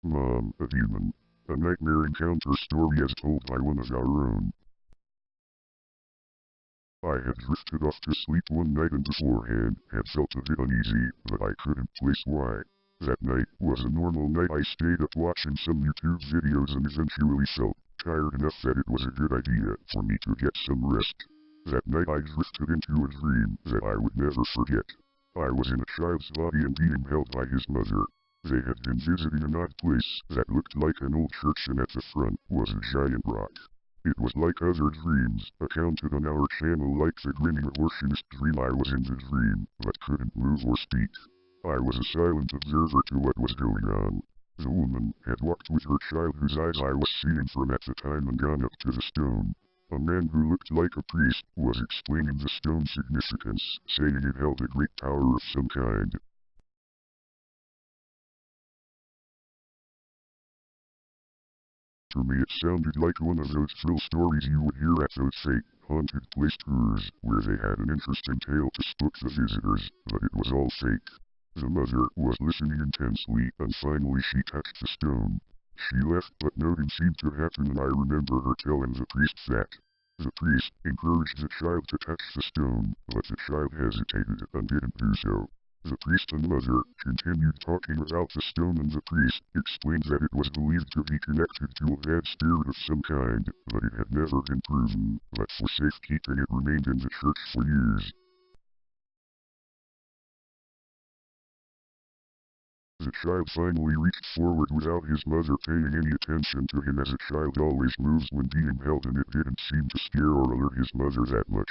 Mom, a demon. A nightmare encounter story as told by one of our own. I had drifted off to sleep one night and beforehand had felt a bit uneasy, but I couldn't place why. That night was a normal night. I stayed up watching some YouTube videos and eventually felt tired enough that it was a good idea for me to get some rest. That night I drifted into a dream that I would never forget. I was in a child's body and being held by his mother. They had been visiting an odd place that looked like an old church, and at the front was a giant rock. It was like other dreams accounted on our channel, like the grinning abortionist dream. I was in the dream, but couldn't move or speak. I was a silent observer to what was going on. The woman had walked with her child, whose eyes I was seeing from at the time, and gone up to the stone. A man who looked like a priest was explaining the stone's significance, saying it held a great power of some kind. To me it sounded like one of those thrill stories you would hear at those fake, haunted place tours, where they had an interesting tale to spook the visitors, but it was all fake. The mother was listening intensely, and finally she touched the stone. She left, but nothing seemed to happen, and I remember her telling the priest that. The priest encouraged the child to touch the stone, but the child hesitated and didn't do so. The priest and mother continued talking about the stone, and the priest explained that it was believed to be connected to a bad spirit of some kind, but it had never been proven, but for safekeeping it remained in the church for years. The child finally reached forward without his mother paying any attention to him, as a child always moves when being held, and it didn't seem to scare or alert his mother that much.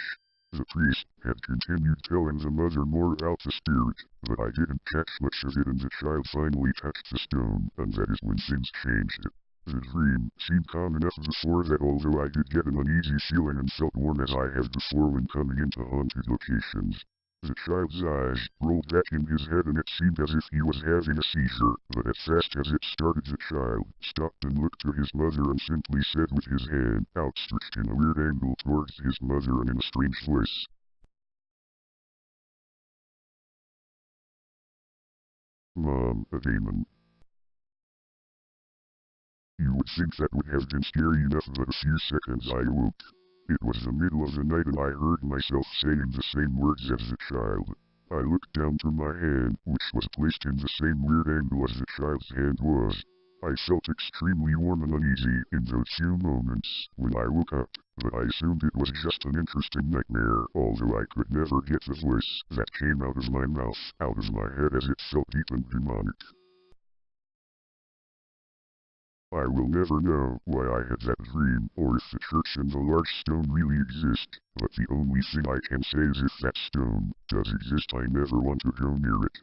The priest had continued telling the mother more about the spirit, but I didn't catch much of it, and the child finally touched the stone, and that is when things changed. The dream seemed calm enough before that, although I did get an uneasy feeling and felt warm as I have before when coming into haunted locations. The child's eyes rolled back in his head, and it seemed as if he was having a seizure, but as fast as it started the child stopped and looked to his mother and simply said with his hand outstretched in a weird angle towards his mother and in a strange voice, "Mom, a Daemon." You would think that would have been scary enough, but a few seconds I awoke. It was the middle of the night, and I heard myself saying the same words as the child. I looked down to my hand, which was placed in the same weird angle as the child's hand was. I felt extremely warm and uneasy in those few moments when I woke up, but I assumed it was just an interesting nightmare, although I could never get the voice that came out of my mouth out of my head, as it felt deep and demonic. I will never know why I had that dream, or if the church and the large stone really exist, but the only thing I can say is if that stone does exist, I never want to go near it.